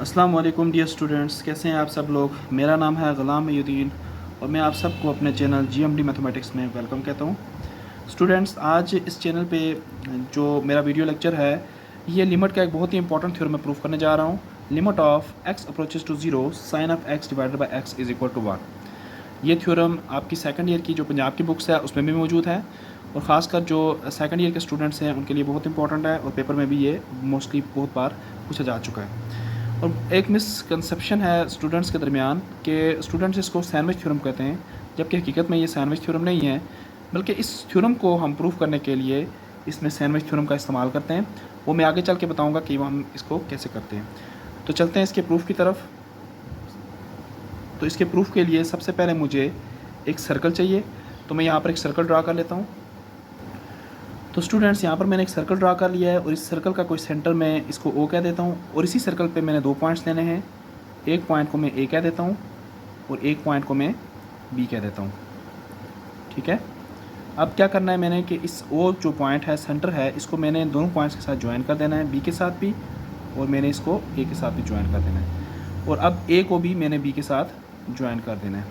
अस्सलाम वालेकुम dear students, कैसे हैं आप सब लोग। मेरा नाम है ग़ुलाम मयूद्दीन और मैं आप सबको अपने चैनल जीएमडी मैथमेटिक्स में वेलकम कहता हूं। स्टूडेंट्स, आज इस चैनल पे जो मेरा वीडियो लेक्चर है ये लिमिट का एक बहुत ही इंपॉर्टेंट थ्योरम मैं प्रूफ करने जा रहा हूं। Limit of X approaches to zero sine of x divided by X is equal to 1। ये थ्योरम आपकी सेकंड ईयर की जो पंजाब की बुक्स है उसमें भी मौजूद है और ख़ासकर जो सेकंड ईयर के स्टूडेंट्स हैं उनके लिए बहुत इंपॉर्टेंट है और पेपर में भी ये मोस्टली बहुत बार पूछा जा चुका है। और एक मिसकंसेप्शन है स्टूडेंट्स के दरमियान कि स्टूडेंट्स इसको सैंडविच थ्योरम कहते हैं, जबकि हकीकत में ये सैंडविच थ्योरम नहीं है, बल्कि इस थ्योरम को हम प्रूफ करने के लिए इसमें सैंडविच थ्योरम का इस्तेमाल करते हैं। वो मैं आगे चल के बताऊंगा कि हम इसको कैसे करते हैं। तो चलते हैं इसके प्रूफ की तरफ। तो इसके प्रूफ के लिए सबसे पहले मुझे एक सर्कल चाहिए, तो मैं यहाँ पर एक सर्कल ड्रा कर लेता हूँ। तो स्टूडेंट्स, यहाँ पर मैंने एक सर्कल ड्रा कर लिया है और इस सर्कल का कोई सेंटर मैं इसको ओ कह देता हूँ और इसी सर्कल पे मैंने दो पॉइंट्स लेने हैं। एक पॉइंट को मैं ए कह देता हूँ और एक पॉइंट को मैं बी कह देता हूँ। ठीक है, अब क्या करना है मैंने कि इस ओ जो पॉइंट है, सेंटर है, इसको मैंने दोनों पॉइंट्स के साथ ज्वाइन कर देना है, बी के साथ भी और मैंने इसको ए के साथ भी ज्वाइन कर देना है। और अब ए को भी मैंने बी के साथ ज्वाइन कर देना है।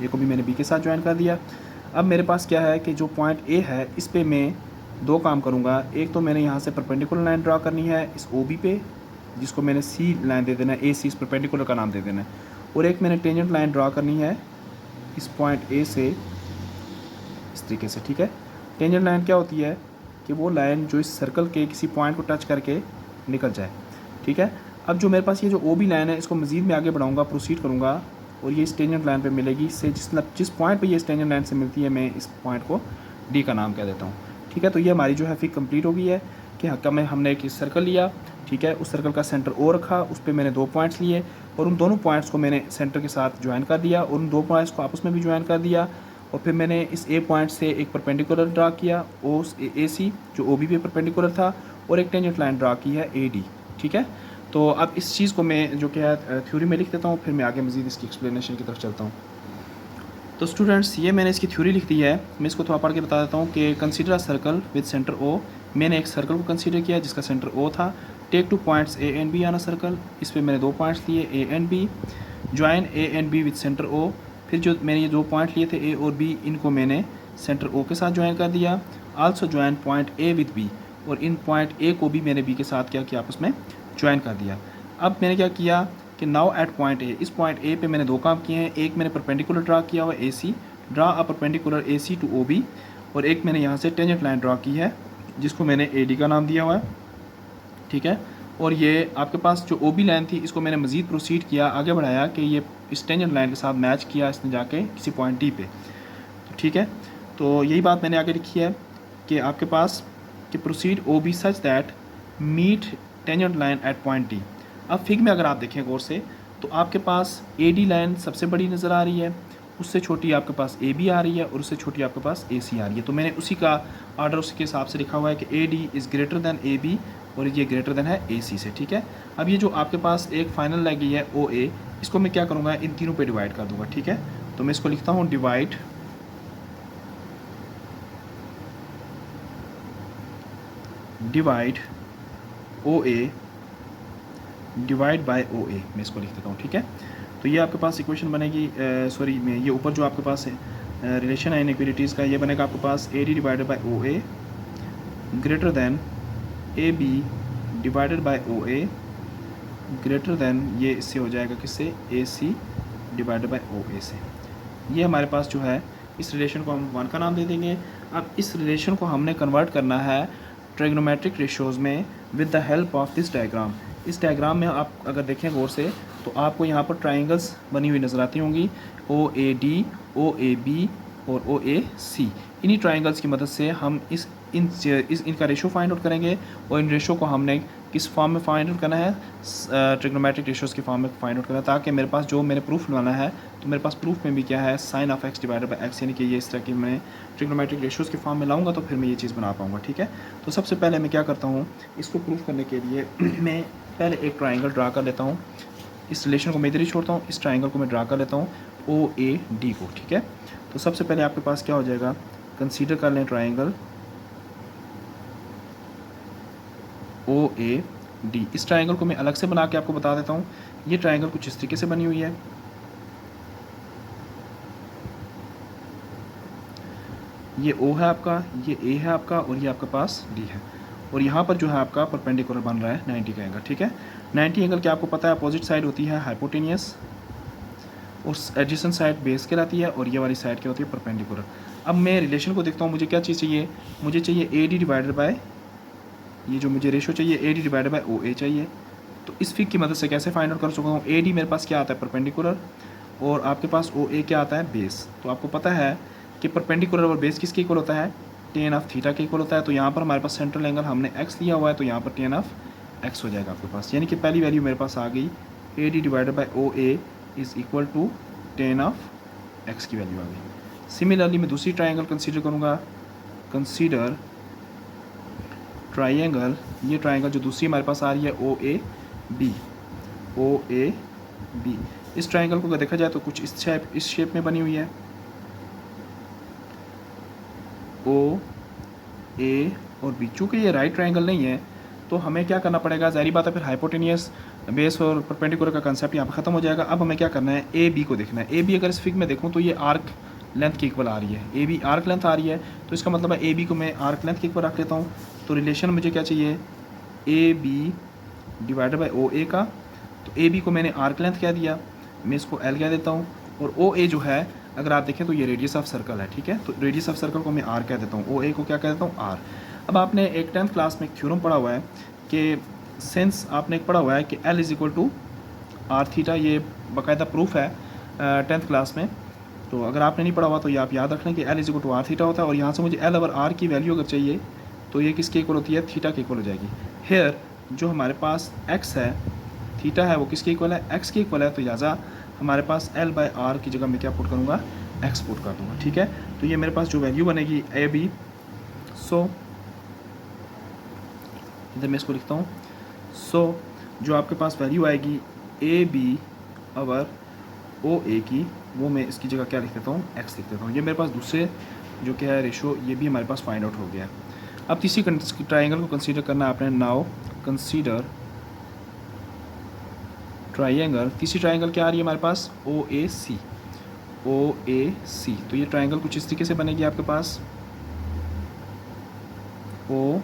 ए को भी मैंने बी के साथ ज्वाइन कर दिया। अब मेरे पास क्या है कि जो पॉइंट ए है इस पे मैं दो काम करूँगा। एक तो मैंने यहाँ से परपेंडिकुलर लाइन ड्रा करनी है इस ओ बी पे, जिसको मैंने सी लाइन दे देना है, ए सी इस परपेंडिकुलर का नाम दे देना है। और एक मैंने टेंजेंट लाइन ड्रा करनी है इस पॉइंट ए से इस तरीके से। ठीक है, टेंजेंट लाइन क्या होती है कि वो लाइन जो इस सर्कल के किसी पॉइंट को टच करके निकल जाए। ठीक है, अब जो मेरे पास ये जो ओ बी लाइन है इसको मज़ीद मैं आगे बढ़ाऊँगा, प्रोसीड करूँगा और ये इस टेंजेंट लाइन पे मिलेगी। इससे जिस पॉइंट पे ये इस टेंजेंट लाइन से मिलती है मैं इस पॉइंट को डी का नाम कह देता हूँ। ठीक है, तो ये हमारी जो है फिर कंप्लीट हो गई है कि हक्का में हमने एक सर्कल लिया। ठीक है, उस सर्कल का सेंटर ओ रखा, उस पर मैंने दो पॉइंट्स लिए और उन दोनों पॉइंट्स को मैंने सेंटर के साथ ज्वाइन कर दिया और उन दो पॉइंट्स को आपस में भी ज्वाइन कर दिया। और फिर मैंने इस ए पॉइंट से एक परपेंडिकुलर ड्रा किया ओ ए सी जो ओ बी पे परपेंडिकुलर था और एक टेंजेंट लाइन ड्रा की है ए डी। ठीक है, तो अब इस चीज़ को मैं जो क्या है थ्योरी में लिख देता हूँ, फिर मैं आगे मज़ीद इसकी एक्सप्लेनेशन की तरफ चलता हूँ। तो स्टूडेंट्स, ये मैंने इसकी थ्योरी लिख दी है, मैं इसको थोड़ा पढ़ के बता देता हूँ कि consider a circle with centre O. मैंने एक सर्कल को कंसीडर किया जिसका सेंटर ओ था। Take two points A and B on a circle, इस पर मैंने दो पॉइंट्स लिए A and B. Join A and B with centre O, फिर जो मैंने ये दो पॉइंट लिए थे ए और बी, इनको मैंने सेंटर ओ के साथ ज्वाइन कर दिया। Also join point A with B, और इन पॉइंट ए को भी मैंने बी के साथ क्या किया, आपस में ज्वाइन कर दिया। अब मैंने क्या किया कि नाउ एट पॉइंट ए, इस पॉइंट ए पे मैंने दो काम किए हैं। एक मैंने परपेंडिकुलर ड्रा किया हुआ A C, draw a perpendicular A C to O B, और एक मैंने यहाँ से टेंजेंट लाइन ड्रा की है जिसको मैंने ए डी का नाम दिया हुआ है। ठीक है, और ये आपके पास जो ओ बी लाइन थी इसको मैंने मज़ीद प्रोसीड किया, आगे बढ़ाया कि ये इस टेंजेंट लाइन के साथ मैच किया इसने जाके किसी पॉइंट डी पे। तो ठीक है, तो यही बात मैंने आगे लिखी है कि आपके पास कि proceed O B such that meet tangent line at point D. अब फिग में अगर आप देखें गौर से तो आपके पास ए डी लाइन सबसे बड़ी नज़र आ रही है, उससे छोटी आपके पास ए बी आ रही है और उससे छोटी आपके पास ए सी आ रही है। तो मैंने उसी का ऑर्डर उसके हिसाब से लिखा हुआ है कि A D is greater than A B और ये ग्रेटर दैन है ए सी से। ठीक है, अब ये जो आपके पास एक फाइनल लगी है ओ ए, इसको मैं क्या करूँगा, इन तीनों पे डिवाइड कर दूँगा। ठीक है, तो मैं इसको लिखता हूँ divide O A divide by O A, मैं इसको लिख देता हूँ। ठीक है, तो ये आपके पास इक्वेशन बनेगी, सॉरी मैं ये ऊपर जो आपके पास है रिलेशन है इनइक्वालिटीज़ का, ये बनेगा आपके पास A D divided by O A greater than A B divided by O A greater than, ये इससे हो जाएगा किससे, ए सी डिवाइडेड बाई ओ ए से। ये हमारे पास जो है इस रिलेशन को हम वन का नाम दे देंगे। अब इस रिलेशन को हमने कन्वर्ट करना है ट्रिग्नोमेट्रिक रेशियोज़ में with the help of this diagram. इस डायग्राम में आप अगर देखें गौर से तो आपको यहाँ पर ट्राइंगल्स बनी हुई नज़र आती होंगी, ओ A D, O A B और ओ ए सी। इन्हीं ट्राइंगल्स की मदद से हम इनका रेशो फाइंड आउट करेंगे और इन रेशो को हमने किस फॉर्म में फाइंड आउट करना है, ट्रिग्नोमेट्रिक रेशियोज़ की फॉर्म में फाइंड आउट करना है, ताकि मेरे पास जो मैंने प्रूफ बनाना है तो मेरे पास प्रूफ में भी क्या है, sine of x divided by X, यानी कि ये इस तरह की मैं ट्रिग्नोमेट्रिक रेशियोज़ की फॉर्म में लाऊंगा तो फिर मैं ये चीज़ बना पाऊंगा। ठीक है, तो सबसे पहले मैं क्या करता हूँ, इसको प्रूफ करने के लिए मैं पहले एक ट्राइंगल ड्रा कर लेता हूँ। इस रिलेशन को मैं इधर ही छोड़ता हूँ, इस ट्राइंगल को मैं ड्रा कर लेता हूँ ओ ए डी को। ठीक है, तो सबसे पहले आपके पास क्या हो जाएगा, कंसीडर कर लें ट्राइंगल ओ ए डी। इस ट्रायंगल को मैं अलग से बना के आपको बता देता हूँ। ये ट्रायंगल कुछ इस तरीके से बनी हुई है। ये ओ है आपका, ये ए है आपका, और ये आपके पास डी है। और यहाँ पर जो है आपका परपेंडिकुलर बन रहा है 90 का एंगल, ठीक है। 90 एंगल क्या आपको पता है, अपोजिट साइड होती है हाइपोटेनियस, और एडजेसेंट साइड बेस कहलाती है, और ये वाली साइड क्या होती है, परपेंडिकुलर। अब मैं रिलेशन को देखता हूँ, मुझे क्या चीज़ चाहिए, मुझे चाहिए ए डी डिवाइडेड बाय, ये जो मुझे रेशो चाहिए ए डी डिवाइडेड बाय ओ ए चाहिए। तो इस फिग की मदद से कैसे फाइंड आउट कर सकता हूँ, ए डी मेरे पास क्या आता है, परपेंडिकुलर, और आपके पास ओ ए क्या आता है, बेस। तो आपको पता है कि परपेंडिकुलर और बेस किसके इक्वल होता है, टेन ऑफ थीटा के इक्वल होता है। तो यहाँ पर हमारे पास सेंट्रल एंगल हमने एक्स लिया हुआ है, तो यहाँ पर टेन ऑफ एक्स हो जाएगा आपके पास, यानी कि पहली वैल्यू मेरे पास आ गई, A D divided by O A is equal to tan of x की वैल्यू आ गई। सिमिलरली मैं दूसरी ट्राइंगल कंसीडर करूँगा, कंसीडर ट्राइंगल, ये ट्राइंगल जो दूसरी हमारे पास आ रही है O A B, O A B. इस ट्राइंगल को अगर देखा जाए तो कुछ इस शेप में बनी हुई है, ओ ए और बी। चूँकि ये राइट ट्राइंगल नहीं है तो हमें क्या करना पड़ेगा, ज़ाहिर बात है फिर हाइपोटेनियस बेस और परपेंडिकुलर का कंसेप्ट यहाँ पर ख़त्म हो जाएगा। अब हमें क्या करना है, ए बी को देखना है। ए बी अगर इस फिग में देखूँ तो ये आर्क लेंथ के इक्वल आ रही है, ए बी आर्क लेंथ आ रही है, तो इसका मतलब है ए बी को मैं आर्क लेंथ के इक्वल रख लेता हूँ। तो रिलेशन मुझे क्या चाहिए, A B divided by O A का। तो ए बी को मैंने आर्क लेंथ कह दिया, मैं इसको एल कह देता हूँ, और ओ ए जो है अगर आप देखें तो ये रेडियस ऑफ सर्कल है, ठीक है। तो रेडियस ऑफ सर्कल को मैं आर कह देता हूँ, ओ ए को क्या कह देता हूँ, आर। अब आपने एक 10th क्लास में थ्योरम पढ़ा हुआ है कि सिंस आपने एक पढ़ा हुआ है कि L is equal to R theta, ये बाकायदा प्रूफ है 10th क्लास में। तो अगर आपने नहीं पढ़ा हुआ तो ये आप याद रख लें कि L is equal to R theta होता है, और यहाँ से मुझे एल और आर की वैल्यू अगर चाहिए तो ये किसके इक्वल होती है, थीटा के इक्वल हो जाएगी। हेयर जो हमारे पास एक्स है, थीटा है, वो किसके इक्वल है, एक्स के इक्वल है। तो लिहाजा हमारे पास एल बाई आर की जगह मैं क्या पुट करूँगा, एक्स पुट कर दूँगा, ठीक है। तो ये मेरे पास जो वैल्यू बनेगी ए बी, सो इधर मैं इसको लिखता हूँ, सो जो आपके पास वैल्यू आएगी A B over O A की, वो मैं इसकी जगह क्या लिख देता हूँ, एक्स लिख देता हूँ। ये मेरे पास दूसरे जो क्या है रेशो, ये भी हमारे पास फाइंड आउट हो गया है। अब तीसरी ट्राइंगल को कंसीडर करना है आपने, नाउ कंसीडर ट्राइंगल। तीसरी ट्राइंगल क्या आ रही है हमारे पास, ओ ए सी, ओ ए सी। तो ये ट्राइंगल कुछ इस तरीके से बनेगी आपके पास, ओ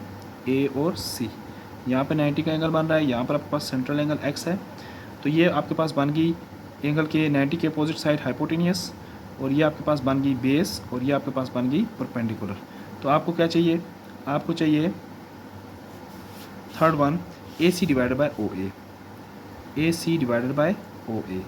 ए और सी। यहाँ पे 90 का एंगल बन रहा है, यहाँ पर आपके पास सेंट्रल एंगल एक्स है। तो ये आपके पास बन गई एंगल के 90 के अपोजिट साइड हाइपोटेनियस, और ये आपके पास बन गई बेस, और ये आपके पास बन गई परपेंडिकुलर। तो आपको क्या चाहिए, आपको चाहिए third one, A C divided by O A, A C divided by O A.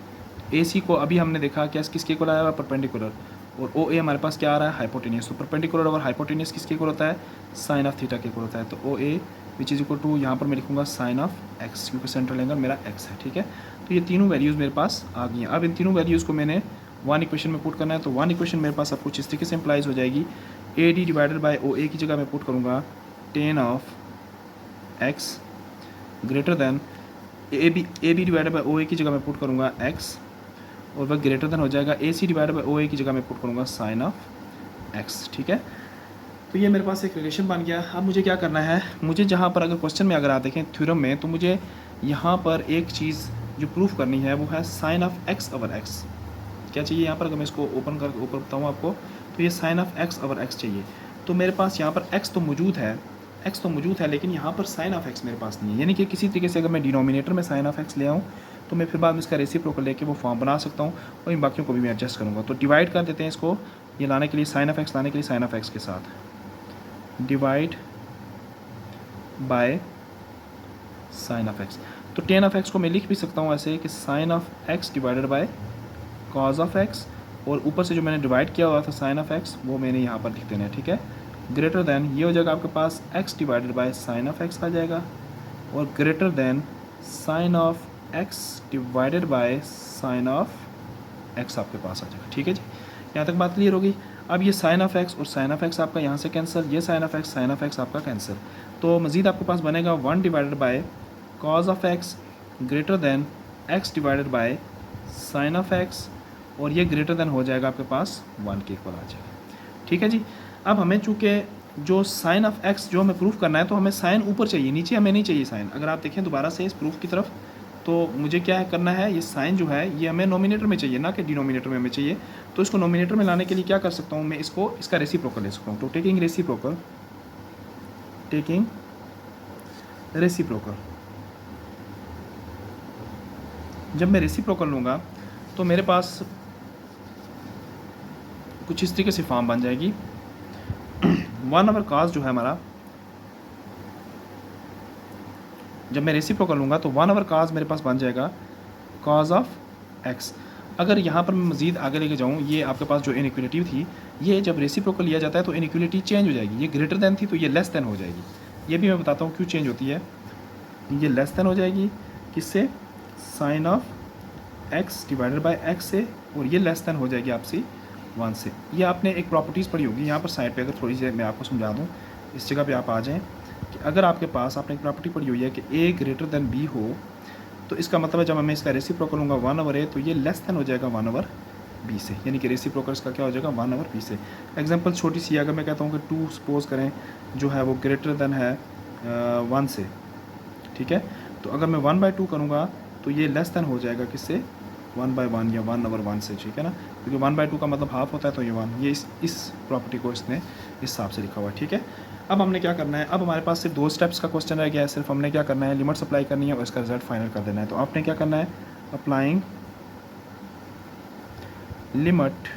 A C को अभी हमने देखा क्या किसके इक्वल आया हुआ, परपेंडिकुलर, और ओ ए हमारे पास क्या आ रहा है, हाइपोटेनियस। तो परपेंडिकुलर और हाइपोटेनियस किसके इक्वल होता है, साइन ऑफ थीटा के इक्वल होता है। तो ओ ए विच इज इक्वल टू, यहाँ पर मैं लिखूँगा साइन ऑफ एक्स, क्योंकि सेंट्रल एंगल मेरा एक्स है, ठीक है। तो ये तीनों वैल्यूज़ मेरे पास आ गई हैं। अब इन तीनों वैल्यूज़ को मैंने वन इक्वेशन में पुट करना है। तो वन इक्वेशन मेरे पास अब कुछ इस तरीके से इम्प्लाइज हो जाएगी, A D divided by O A की जगह मैं पुट करूँगा tan of x greater than A B divided by O A की जगह मैं पुट करूँगा एक्स, और वह ग्रेटर देन हो जाएगा ए C divided by O A की जगह मैं पुट करूँगा साइन ऑफ एक्स, ठीक है। तो ये मेरे पास एक रिलेशन बन गया। अब मुझे क्या करना है, मुझे जहाँ पर अगर क्वेश्चन में अगर आप देखें थ्योरम में, तो मुझे यहाँ पर एक चीज़ जो प्रूफ करनी है वो है sine of X over X. क्या चाहिए यहाँ पर, अगर मैं इसको ओपन करके ऊपर बताऊँ आपको, तो ये sine of X over X चाहिए। तो मेरे पास यहाँ पर एक्स तो मौजूद है, एक्स तो मौजूद है, लेकिन यहाँ पर साइन ऑफ एक्स मेरे पास नहीं है। यानी कि किसी तरीके से अगर मैं डिनोमिनेटर में साइन ऑफ एक्स ले आऊँ तो मैं फिर बाद में इसका रेसिप्रोकल लेके वो फॉर्म बना सकता हूँ, और इन बाकियों को भी मैं एडजस्ट करूँगा। तो डिवाइड कर देते हैं इसको, ये लाने के लिए साइन ऑफ एक्स लाने के लिए साइन ऑफ एक्स के साथ divide by sine of X. तो टेन ऑफ एक्स को मैं लिख भी सकता हूँ ऐसे कि sine of x divided by cos of X, और ऊपर से जो मैंने डिवाइड किया हुआ था साइन ऑफ एक्स वो मैंने यहाँ पर लिख देना है, ठीक है। ग्रेटर देन ये हो जाएगा आपके पास x divided by sine of x आ जाएगा, और greater than sine of x divided by sine of x आपके पास आ जाएगा, ठीक है जी। यहाँ तक बात क्लियर होगी। अब ये साइन ऑफ एक्स और साइन ऑफ एक्स आपका यहाँ से कैंसिल, ये साइन ऑफ एक्स आपका कैंसिल। तो मज़ीद आपके पास बनेगा one divided by cos of x greater than x divided by sine of X, और ये ग्रेटर देन हो जाएगा आपके पास वन के इक्वल आ जाएगा, ठीक है जी। अब हमें चूँकि जो साइन ऑफ एक्स जो हमें प्रूफ करना है, तो हमें साइन ऊपर चाहिए, नीचे हमें नहीं चाहिए साइन। अगर आप देखें दोबारा से इस प्रूफ की तरफ, तो मुझे क्या है करना है, ये साइन जो है ये हमें नोमिनेटर में चाहिए, ना कि डिनोमिनेटर में हमें चाहिए। तो इसको नोमिनेटर में लाने के लिए क्या कर सकता हूँ मैं, इसका रेसिप्रोकल ले सकता हूँ। तो टेकिंग रेसिप्रोकल, जब मैं रेसिप्रोकल लूँगा तो मेरे पास कुछ इस तरीके से फॉर्म बन जाएगी। 1/cos जो है हमारा, जब मैं रेसिप्रोकल लूँगा तो 1/cos मेरे पास बन जाएगा cos ऑफ x। अगर यहाँ पर मैं मज़ीद आगे लेके जाऊँ, ये आपके पास जो इनइक्वलिटी थी, ये जब रेसिप्रोकल लिया जाता है तो इनइक्वलिटी चेंज हो जाएगी। ये ग्रेटर देन थी तो ये लेस देन हो जाएगी। ये भी मैं बताता हूँ क्यों चेंज होती है। ये लेस देन हो जाएगी किससे, sine of x divided by x से, और ये लेस देन हो जाएगी आपसी 1 से। ये आपने एक प्रॉपर्टीज़ पढ़ी होगी यहाँ पर साइड पे, अगर थोड़ी सी मैं आपको समझा दूँ, इस जगह पे आप आ जाएं कि अगर आपके पास आपने एक प्रॉपर्टी पढ़ी हुई है कि a ग्रेटर देन b हो, तो इसका मतलब है जब मैं इसका रेसिप्रोकल लूँगा 1/a, तो ये लेस देन हो जाएगा 1/b से, यानी कि रेसिप्रोकल इसका क्या हो जाएगा 1/b से। एग्जांपल छोटी सी, अगर मैं कहता हूँ कि 2 सपोज करें जो है वो ग्रेटर देन है 1 से, ठीक है, तो अगर मैं 1/2 करूँगा तो ये लेस देन हो जाएगा किससे, 1/1 या 1/1 से, ठीक है ना, क्योंकि 1/2 का मतलब हाफ होता है, तो ये 1, ये इस प्रॉपर्टी को इसने इस हिसाब से लिखा हुआ है, ठीक है। अब हमने क्या करना है, अब हमारे पास सिर्फ 2 स्टेप्स का क्वेश्चन रह गया है। सिर्फ हमने क्या करना है, लिमिट्स अप्लाई करनी है और इसका रिजल्ट फाइनल कर देना है। तो आपने क्या करना है, applying limit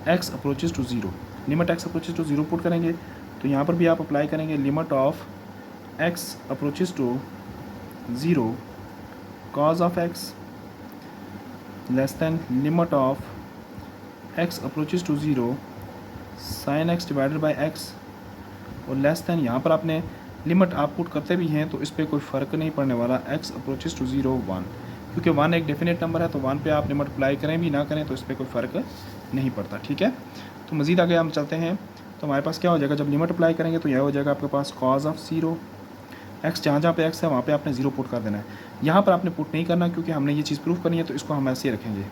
x approaches to 0, limit x approaches to 0 put करेंगे, तो यहाँ पर भी आप अप्लाई करेंगे limit of x approaches to 0 cos of x less than limit of x approaches to 0 sin x divided by x, और less than यहाँ पर आपने लिमिट आप पुट करते भी हैं तो इस पर कोई फ़र्क नहीं पड़ने वाला, x अप्रोचेज टू 0 1, क्योंकि 1 एक डेफिनेट नंबर है, तो 1 पे आप लिमिट अप्लाई करें भी ना करें तो इस पर कोई फ़र्क नहीं पड़ता, ठीक है। तो मज़ीद आगे हम चलते हैं, तो हमारे पास क्या हो जाएगा, जब लिमिट अप्लाई करेंगे तो यह हो जाएगा आपके पास cos ऑफ 0 x, जहाँ जहाँ पे x है वहाँ पे आपने 0 पुट कर देना है। यहाँ पर आपने पुट नहीं करना क्योंकि हमने ये चीज़ प्रूफ करनी है, तो इसको हम ऐसे ही रखेंगे,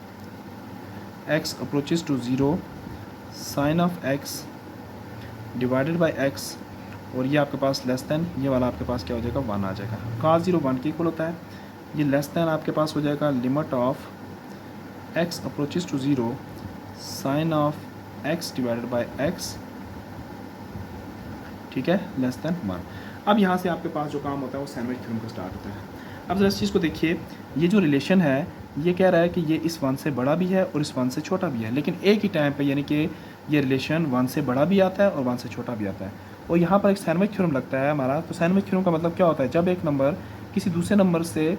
x approaches to 0 sine of x divided by x, और ये आपके पास लेस देन, ये वाला आपके पास क्या हो जाएगा 1 आ जाएगा। cos 0 1 के इक्वल होता है, ये लेस देन आपके पास हो जाएगा limit of x approaches to 0 sine of x divided by x, ठीक है, लेस देन 1। अब यहाँ से आपके पास जो काम होता है वो सैंडविच थ्योरम का स्टार्ट होता है। अब जरा इस चीज़ को देखिए, ये जो रिलेशन है ये कह रहा है कि ये इस 1 से बड़ा भी है और इस 1 से छोटा भी है, लेकिन एक ही टाइम पे, यानी कि ये रिलेशन 1 से बड़ा भी आता है और 1 से छोटा भी आता है। और यहाँ पर एक सैंडविच थ्योरम लगता है हमारा। तो सैंडविच थ्योरम का मतलब क्या होता है, जब एक नंबर किसी दूसरे नंबर से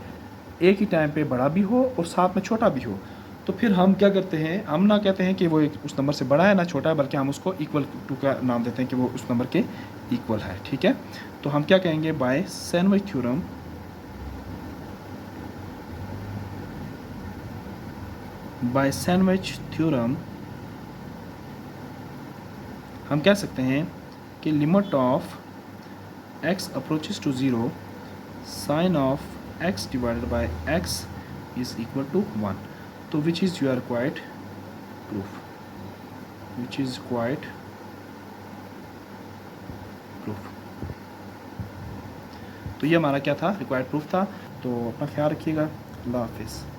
एक ही टाइम पे बड़ा भी हो और साथ में छोटा भी हो, तो फिर हम क्या करते हैं, हम ना कहते हैं कि वो उस नंबर से बड़ा है ना छोटा है, बल्कि हम उसको इक्वल टू का नाम देते हैं कि वो उस नंबर के इक्वल है, ठीक है। तो हम क्या कहेंगे, by sandwich theorem, by sandwich theorem हम कह सकते हैं कि limit of x approaches to 0 sine of x divided by x is equal to 1। तो which is your required proof, which is required proof. तो ये हमारा क्या था, रिक्वायर्ड प्रूफ था। तो अपना ख्याल रखिएगा, अल्लाह हाफिज़।